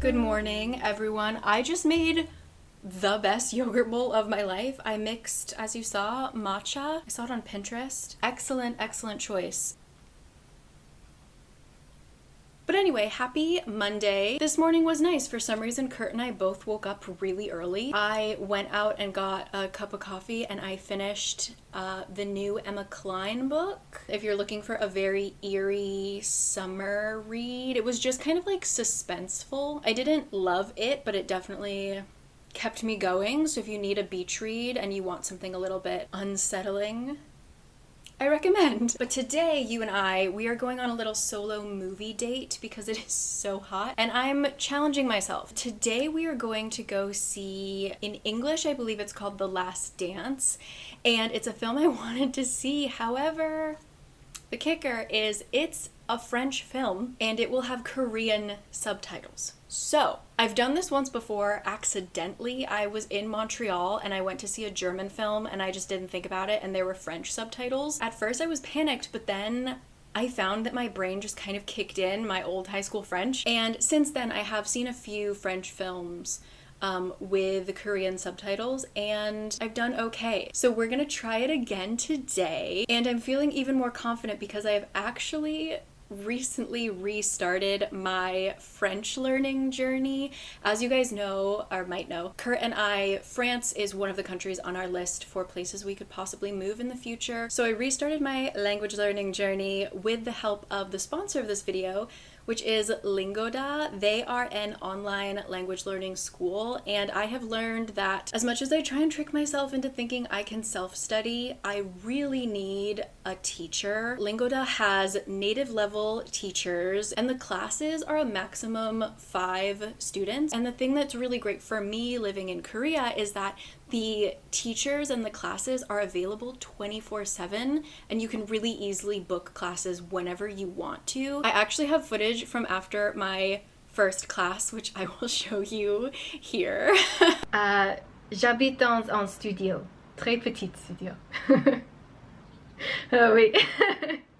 Good morning, everyone. I just made the best yogurt bowl of my life. I mixed, as you saw, matcha. I saw it on Pinterest. Excellent choice. But anyway, happy Monday. This morning was nice. For some reason, Kurt and I both woke up really early. I went out and got a cup of coffee and I finished the new Emma Cline book. If you're looking for a very eerie summer read, it was just kind of like suspenseful. I didn't love it, but it definitely kept me going. So if you need a beach read and you want something a little bit unsettling, I recommend. But today, you and I, we are going on a little solo movie date because it is so hot and I'm challenging myself. Today we are going to go see, in English, I believe it's called The Last Dance, and it's a film I wanted to see. However, the kicker is it's a French film and it will have Korean subtitles. So, I've done this once before accidentally. I was in Montreal and I went to see a German film and I just didn't think about it and there were French subtitles. At first I was panicked, but then I found that my brain just kind of kicked in my old high school French. And since then I have seen a few French films with the Korean subtitles and I've done okay. So we're gonna try it again today and I'm feeling even more confident because I have actually recently restarted my French learning journey. As you guys know, or might know, Kurt and I, France is one of the countries on our list for places we could possibly move in the future. So I restarted my language learning journey with the help of the sponsor of this video, which is Lingoda. They are an online language learning school, and I have learned that as much as I try and trick myself into thinking I can self-study, I really need a teacher. Lingoda has native level teachers, and the classes are a maximum 5 students. And the thing that's really great for me living in Korea is that the teachers and the classes are available 24/7 and you can really easily book classes whenever you want to. I actually have footage from after my first class, which I will show you here. J'habite dans un studio, très petit studio. Oh wait.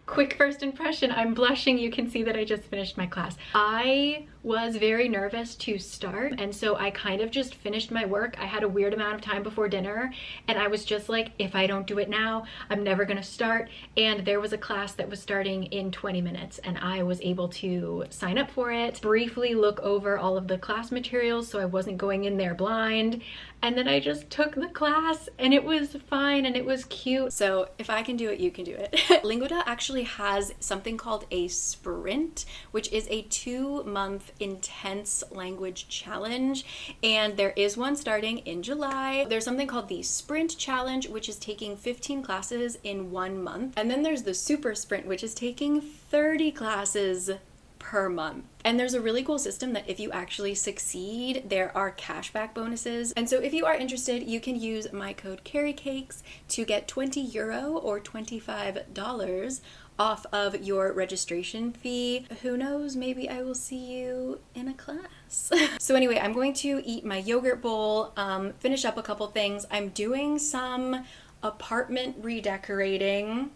Quick first impression, I'm blushing. You can see that I just finished my class. I was very nervous to start, and so I kind of just finished my work. I had a weird amount of time before dinner, and I was just like, if I don't do it now, I'm never gonna start. And there was a class that was starting in 20 minutes, and I was able to sign up for it, briefly look over all of the class materials so I wasn't going in there blind, and then I just took the class, and it was fine, and it was cute. So if I can do it, you can do it. Lingoda actually has something called a sprint, which is a 2-month intense language challenge, and there is one starting in July. There's something called the sprint challenge, which is taking 15 classes in 1 month, and then there's the super sprint, which is taking 30 classes per month. And there's a really cool system that if you actually succeed, there are cashback bonuses. And so if you are interested, you can use my code CARICAKES to get €20 or $25 off of your registration fee. Who knows, maybe I will see you in a class. So anyway, I'm going to eat my yogurt bowl, finish up a couple things. I'm doing some apartment redecorating,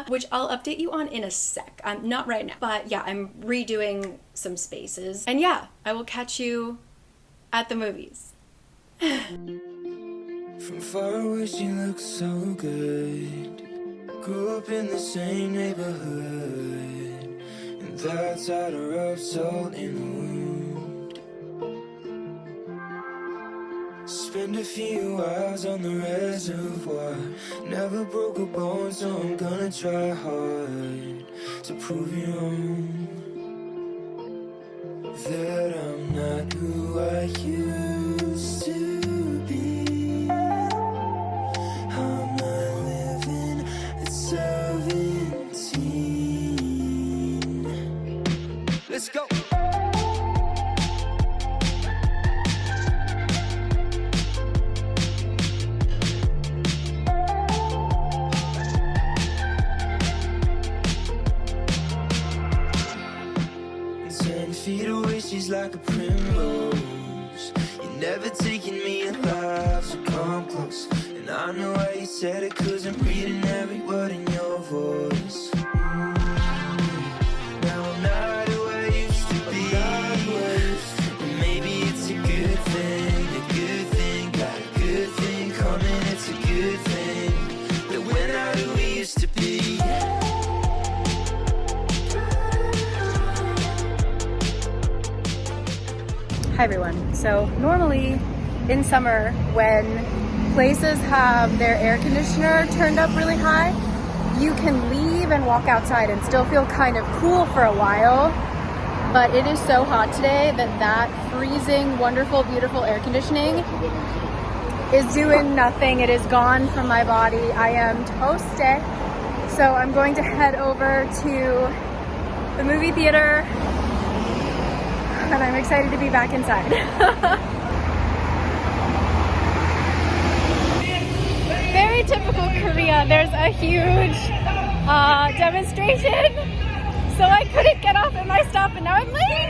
which I'll update you on in a sec. Not right now, but yeah, I'm redoing some spaces. And yeah, I will catch you at the movies. From far away she looks so good. Grew up in the same neighborhood, and that's how to rub salt in the wound. Spend a few hours on the reservoir. Never broke a bone, so I'm gonna try hard to prove you wrong. That I'm not who I used to be. I'm not living at 17. Let's go. She's like a primrose. You're never taking me alive, so come close. And I know why you said it, 'cause I'm reading every word in your voice. Now I'm not who I used to be. Hi everyone. So normally in summer when places have their air conditioner turned up really high, you can leave and walk outside and still feel kind of cool for a while. But it is so hot today that freezing, wonderful, beautiful air conditioning is doing nothing. It is gone from my body. I am toasted. So I'm going to head over to the movie theater and I'm excited to be back inside. Very typical Korea. There's a huge demonstration, so I couldn't get off at my stop and now I'm late.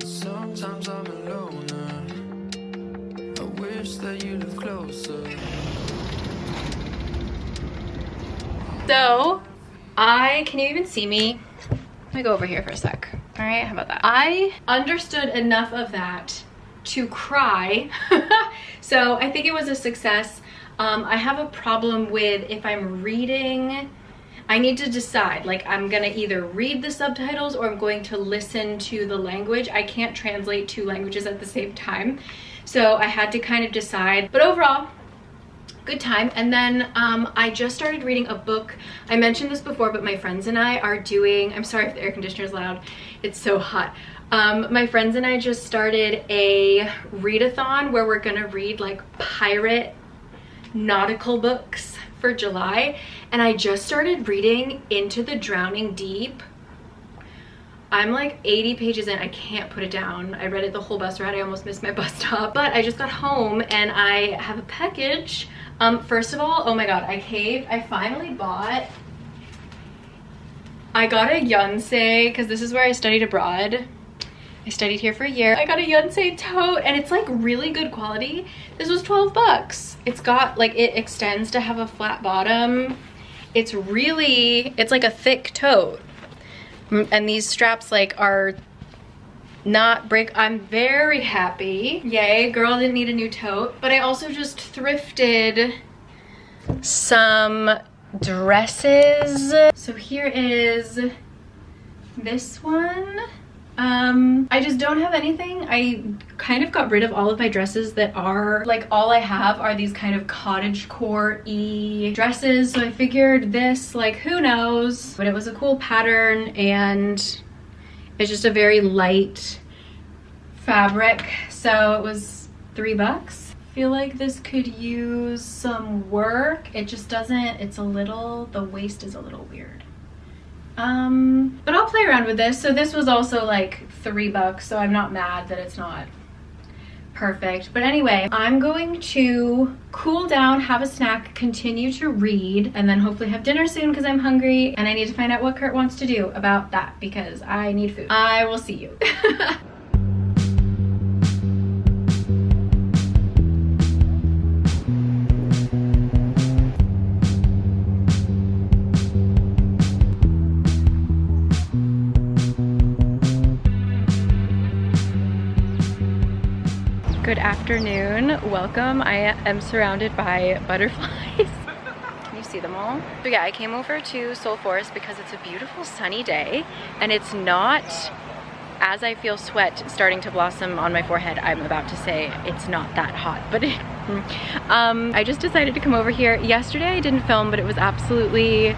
Sometimes I'm alone. I wish that you lived closer. So, can you even see me? Let me go over here for a sec. All right, how about that? I understood enough of that to cry. So I think it was a success. I have a problem with if I'm reading, I need to decide, like I'm gonna either read the subtitles or I'm going to listen to the language. I can't translate two languages at the same time. So I had to kind of decide, but overall, good time. And then I just started reading a book. I mentioned this before, but my friends and I are doing, I'm sorry if the air conditioner is loud, it's so hot. My friends and I just started a readathon where we're gonna read like pirate nautical books for July. And I just started reading Into the Drowning Deep. I'm like 80 pages in, I can't put it down. I read it the whole bus ride, I almost missed my bus stop. But I just got home and I have a package. First of all, oh my god, I finally bought, I got a Yonsei, because this is where I studied abroad. I studied here for a year. I got a Yonsei tote and it's like really good quality. This was 12 bucks. It's got like, it extends to have a flat bottom. It's like a thick tote. And these straps like are not break. I'm very happy. Yay, girl didn't need a new tote. But I also just thrifted some dresses. So here is this one. I just don't have anything. I kind of got rid of all of my dresses that are like, all I have are these kind of cottagecore-y dresses. So I figured this, like, who knows, but it was a cool pattern and it's just a very light fabric. So it was $3. I feel like this could use some work. It just doesn't, the waist is a little weird. But I'll play around with this. So this was also like $3, so I'm not mad that it's not perfect. But anyway, I'm going to cool down, have a snack, continue to read, and then hopefully have dinner soon because I'm hungry and I need to find out what Kurt wants to do about that because I need food. I will see you. Good afternoon, welcome. I am surrounded by butterflies. Can you see them all? So yeah, I came over to Seoul Forest because it's a beautiful sunny day and it's not, as I feel sweat starting to blossom on my forehead, I'm about to say it's not that hot, but I just decided to come over here. Yesterday I didn't film, but it was absolutely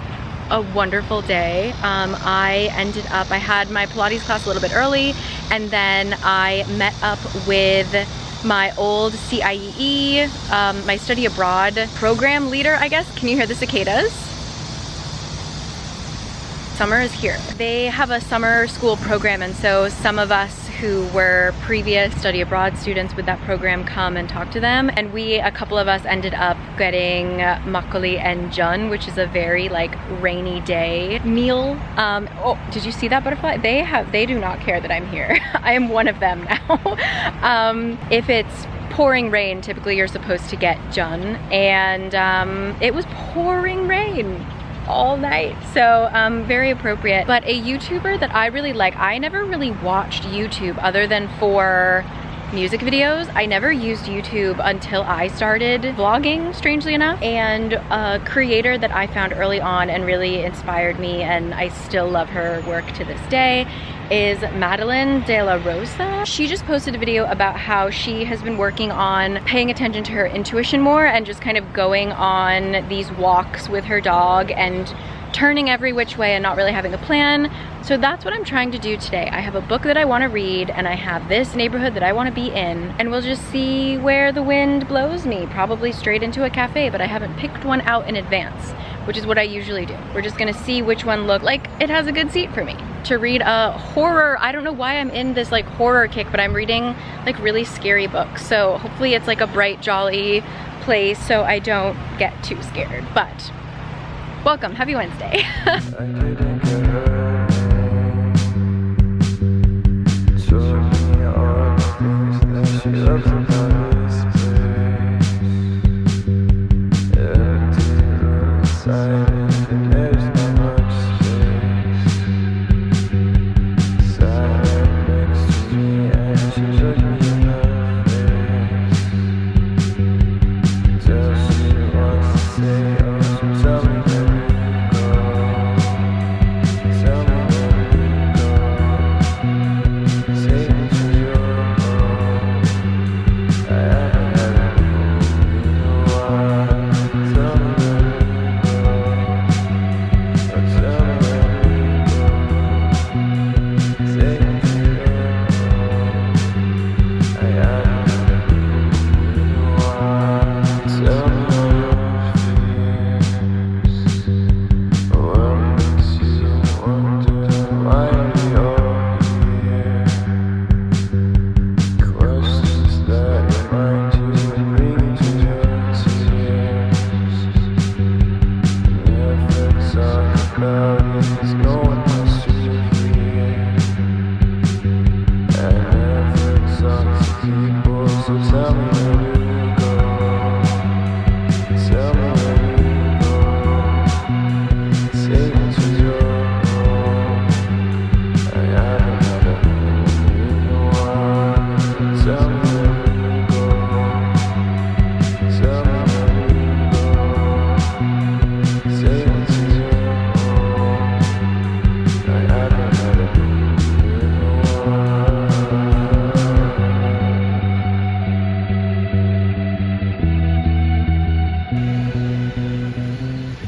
a wonderful day. I had my Pilates class a little bit early and then I met up with my old CIEE, my study abroad program leader, I guess. Can you hear the cicadas? Summer is here. They have a summer school program, and so some of us who were previous study abroad students with that program come and talk to them, and a couple of us ended up getting makgeolli and jeon, which is a very like rainy day meal. Oh, did you see that butterfly? They do not care that I'm here. I am one of them now. If it's pouring rain. Typically you're supposed to get Jun, and it was pouring rain all night, so very appropriate. But a YouTuber that I really like, I never really watched YouTube other than for music videos. I never used YouTube until I started vlogging, strangely enough, and a creator that I found early on and really inspired me, and I still love her work to this day, is Madeline De La Rosa. She just posted a video about how she has been working on paying attention to her intuition more and just kind of going on these walks with her dog and turning every which way and not really having a plan. So that's what I'm trying to do today. I have a book that I want to read, and I have this neighborhood that I want to be in, and we'll just see where the wind blows me, probably straight into a cafe, but I haven't picked one out in advance, which is what I usually do. We're just gonna see which one looks like it has a good seat for me. To read a horror, I don't know why I'm in this like horror kick, but I'm reading like really scary books. So hopefully it's like a bright, jolly place so I don't get too scared. But welcome, happy Wednesday.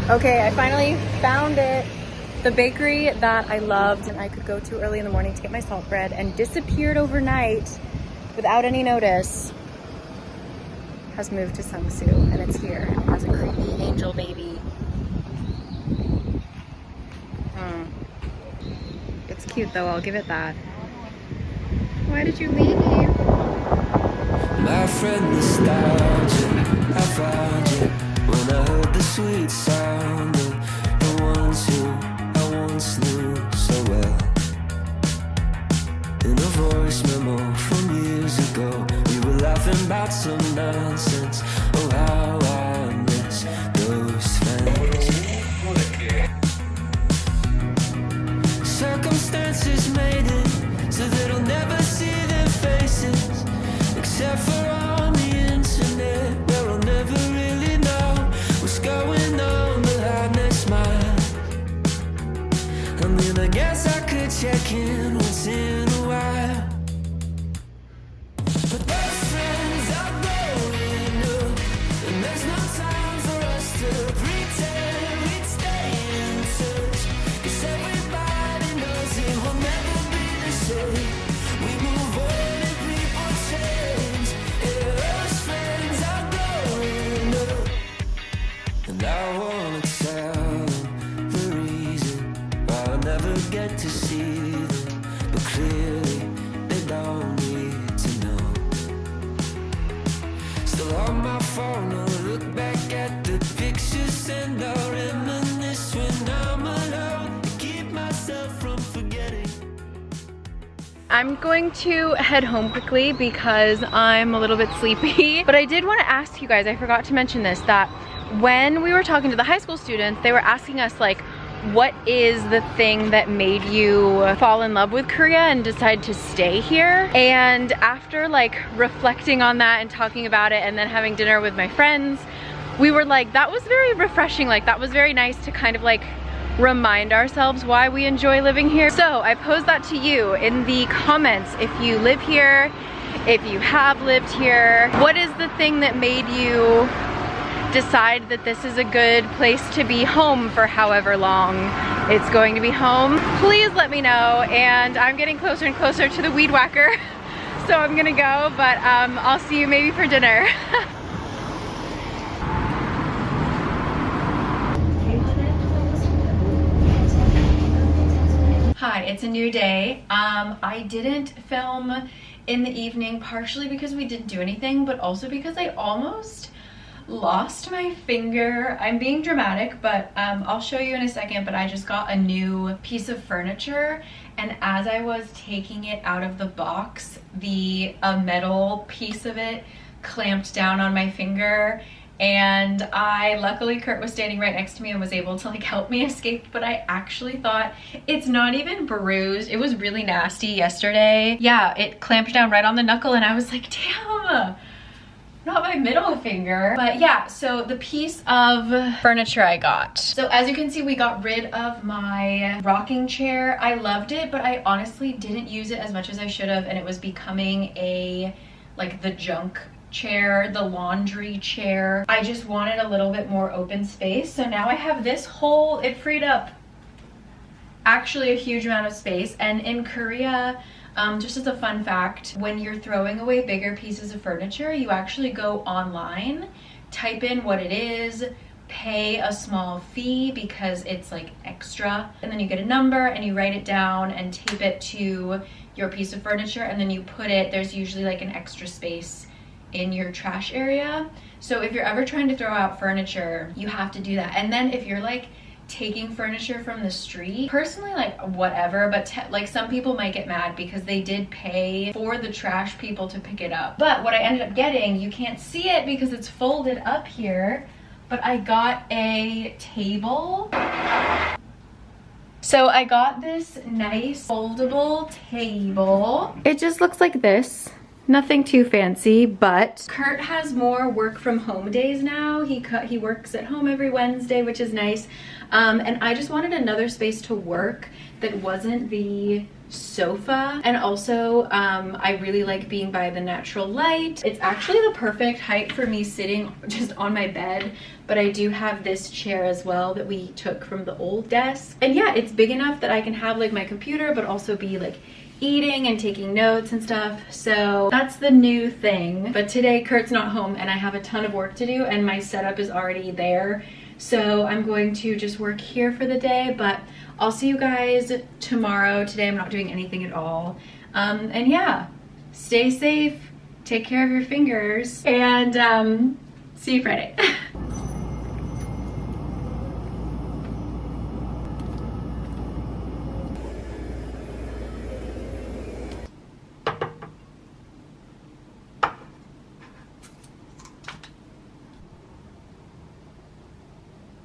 Okay, I finally found it. The bakery that I loved and I could go to early in the morning to get my salt bread and disappeared overnight without any notice has moved to Sungsu, and it's here. It has a creepy angel baby. It's cute though, I'll give it that. Why did you leave? My friend nostalgia, I found you when I heard the sweet sound of the ones who I once knew so well. In a voice memo from years ago, we were laughing about some nonsense. Oh, how I miss those friends. Circumstances made it so that I'll never see their faces, except for on the internet, where I'll never really know what's going on behind their smile. I mean, I guess I could check in once in a while, but those friends are growing up, and there's no time for us to pretend we'd stay in touch, 'cause everybody knows it will never be the same. We move on and people change. Yeah, those friends are growing up, and I wanna tell them the reason why I'll never get to see them, but clearly they don't need to know. Still on my phone, I look back at the pictures and I reminisce when I'm alone, to keep myself from forgetting. I'm going to head home quickly because I'm a little bit sleepy. But I did want to ask you guys, I forgot to mention this, that when we were talking to the high school students, they were asking us like, what is the thing that made you fall in love with Korea and decide to stay here? And after like reflecting on that and talking about it and then having dinner with my friends, we were like, that was very refreshing. Like that was very nice to kind of like remind ourselves why we enjoy living here. So I posed that to you in the comments. If you live here, if you have lived here, what is the thing that made you decide that this is a good place to be home for however long it's going to be home? Please let me know. And I'm getting closer and closer to the weed whacker, so I'm gonna go, but I'll see you maybe for dinner. Hi, it's a new day. I didn't film in the evening, partially because we didn't do anything, but also because I almost lost my finger. I'm being dramatic, but I'll show you in a second, but I just got a new piece of furniture, and as I was taking it out of the box, a metal piece of it clamped down on my finger, and luckily Kurt was standing right next to me and was able to like help me escape, but I actually thought it's not even bruised. It was really nasty yesterday. Yeah, it clamped down right on the knuckle, and I was like, damn, not my middle finger. But yeah, so the piece of furniture I got. So as you can see, we got rid of my rocking chair. I loved it, but I honestly didn't use it as much as I should have, and it was becoming the junk chair, the laundry chair. I just wanted a little bit more open space. So now I have this whole, it freed up actually a huge amount of space. And in Korea, just as a fun fact, when you're throwing away bigger pieces of furniture, you actually go online, type in what it is, pay a small fee because it's like extra, and then you get a number and you write it down and tape it to your piece of furniture, and then you put it, there's usually like an extra space in your trash area. So if you're ever trying to throw out furniture, you have to do that. And then if you're like taking furniture from the street, personally, like whatever, but like some people might get mad because they did pay for the trash people to pick it up. But what I ended up getting, you can't see it because it's folded up here, but I got a table. So I got this nice foldable table. It just looks like this. Nothing too fancy, but Kurt has more work from home days now. He works at home every Wednesday, which is nice. And I just wanted another space to work that wasn't the sofa. And also, I really like being by the natural light. It's actually the perfect height for me sitting just on my bed, but I do have this chair as well that we took from the old desk. And yeah, it's big enough that I can have like my computer, but also be like eating and taking notes and stuff. So that's the new thing. But today Kurt's not home and I have a ton of work to do and my setup is already there. So I'm going to just work here for the day, but I'll see you guys tomorrow. Today I'm not doing anything at all. And yeah, stay safe, take care of your fingers, and see you Friday.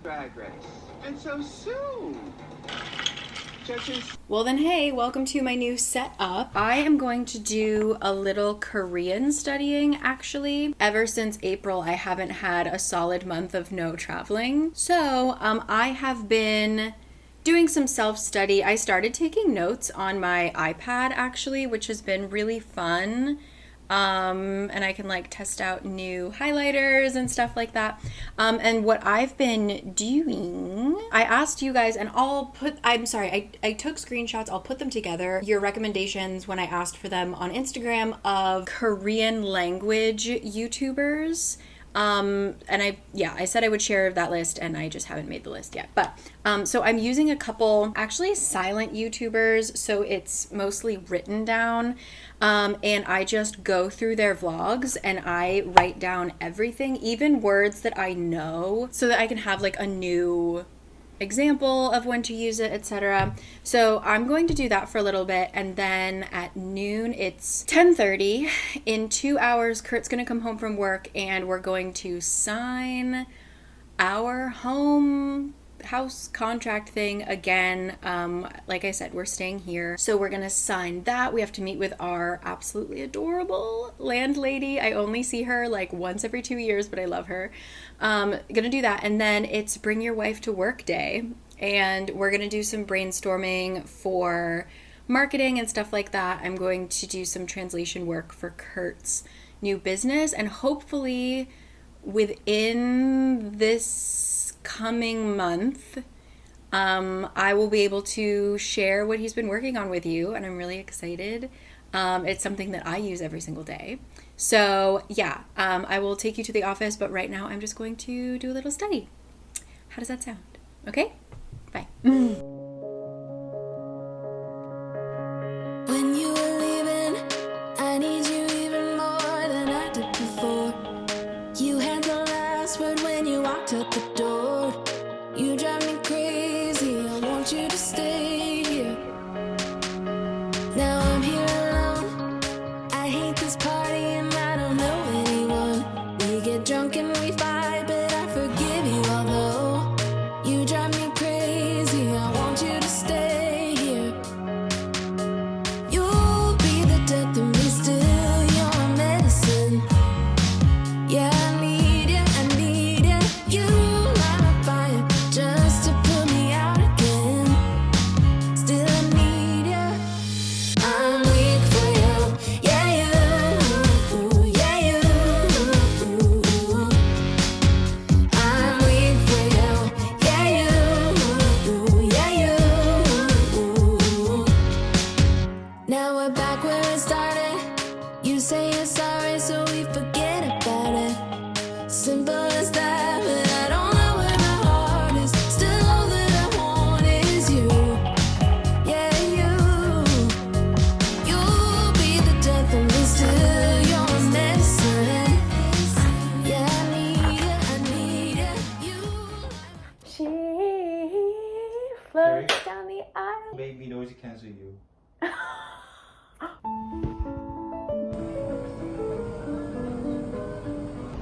Drag race. And so soon. Judges. Well then, hey, welcome to my new setup. I am going to do a little Korean studying, actually. Ever since April, I haven't had a solid month of no traveling. So I have been doing some self-study. I started taking notes on my iPad, actually, which has been really fun. And I can like test out new highlighters and stuff like that. And what I've been doing, I asked you guys, and I took screenshots, I'll put them together, your recommendations when I asked for them on Instagram of Korean language YouTubers. And I said I would share that list and I just haven't made the list yet. But, so I'm using a couple actually silent YouTubers. So it's mostly written down. And I just go through their vlogs and I write down everything, even words that I know, so that I can have like a new example of when to use it, etc. So I'm going to do that for a little bit, and then at noon, it's 10:30. In 2 hours, Kurt's gonna come home from work, and we're going to sign our house contract thing again. Like I said, we're staying here, so we're gonna sign that. We have to meet with our absolutely adorable landlady. I only see her like once every 2 years, but I love her. Gonna do that, and then it's bring your wife to work day, and we're gonna do some brainstorming for marketing and stuff like that. I'm going to do some translation work for Kurt's new business, and hopefully within this coming month, I will be able to share what he's been working on with you, and I'm really excited. It's something that I use every single day. So yeah, I will take you to the office, but right now I'm just going to do a little study. How does that sound? Okay? Bye. When you were leaving, I need you even more than I did before. You had the last word when you walked out the door. You drive me crazy, I want you to stay here. Now I'm here alone, I hate this party and I don't know anyone. We get drunk and we fight, but I forgive you although you drive me crazy, I want you to stay here. You'll be the death of me still, you're medicine. Yeah, I need you, I need you. You light my fire just to put me out again. Still I need you. I'm weak for you. Yeah, you. Yeah, you. I'm weak for you. Yeah, you. Yeah, you. Now we're back where it started. You say you're sorry, so we forget about it. Simple as that, but I don't know where my heart is. Still all that I want is you. Yeah, you. You'll be the death of me still. You're medicine. Yeah, I need you, I need you. She floats down the aisle. Made me noisy cancel you.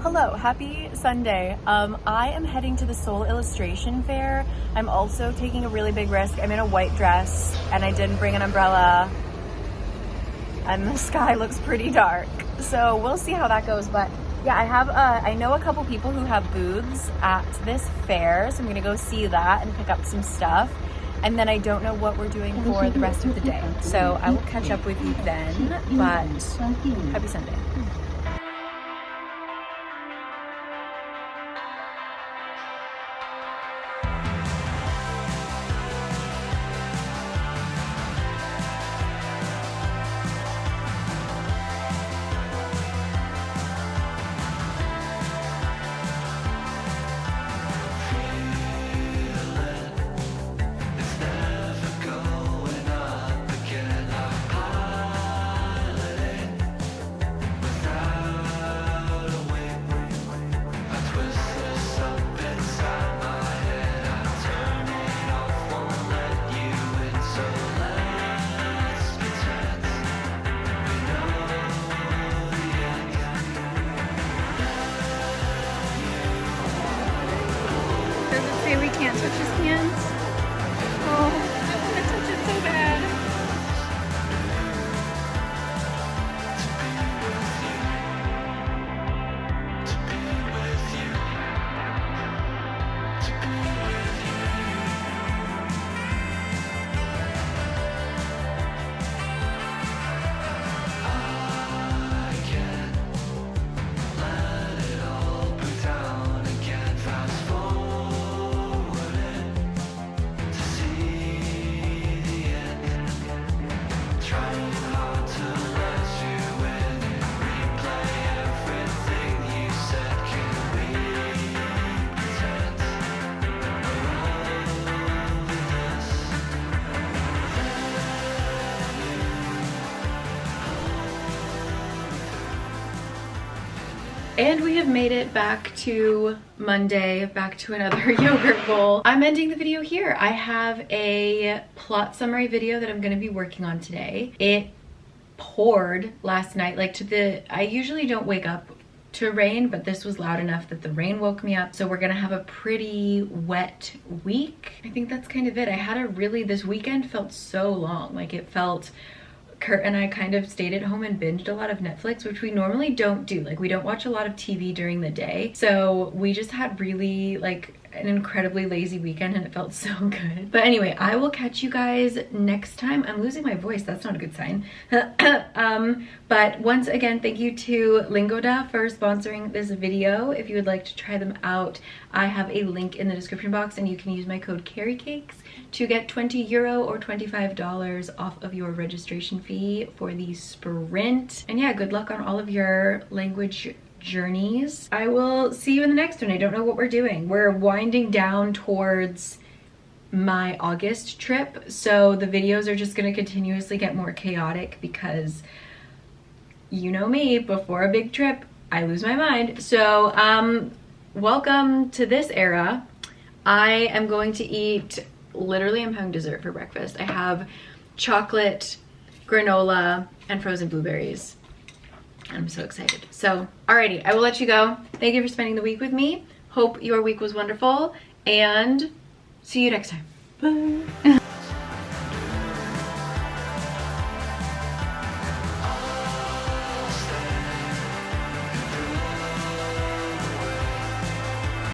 Hello, happy Sunday. I am heading to the Seoul Illustration Fair. I'm also taking a really big risk. I'm in a white dress and I didn't bring an umbrella, and the sky looks pretty dark. So we'll see how that goes. But yeah, I know a couple people who have booths at this fair, so I'm gonna go see that and pick up some stuff. And then I don't know what we're doing for the rest of the day. So I will catch up with you then, but happy Sunday. Does it say we can't touch his hands? Oh, I want to touch it so bad. And we have made it back to Monday, back to another yogurt bowl. I'm ending the video here. I have a plot summary video that I'm gonna be working on today. It poured last night, like I usually don't wake up to rain, but this was loud enough that the rain woke me up. So we're gonna have a pretty wet week. I think that's kind of it. This weekend felt so long. Like it felt, Kurt and I kind of stayed at home and binged a lot of Netflix, which we normally don't do. Like we don't watch a lot of TV during the day. So we just had really like an incredibly lazy weekend and it felt so good. But anyway, I will catch you guys next time. I'm losing my voice. That's not a good sign. But once again, thank you to Lingoda for sponsoring this video. If you would like to try them out, I have a link in the description box and you can use my code CARICAKES to get €20 or $25 off of your registration fee for the sprint. And yeah, good luck on all of your language journeys. I will see you in the next one. I don't know what we're doing. We're winding down towards my August trip, so the videos are just going to continuously get more chaotic because you know me, before a big trip I lose my mind. So welcome to this era. I am going to eat, literally I'm having dessert for breakfast. I have chocolate, granola, and frozen blueberries. I'm so excited. So, alrighty, I will let you go. Thank you for spending the week with me. Hope your week was wonderful, and see you next time. Bye.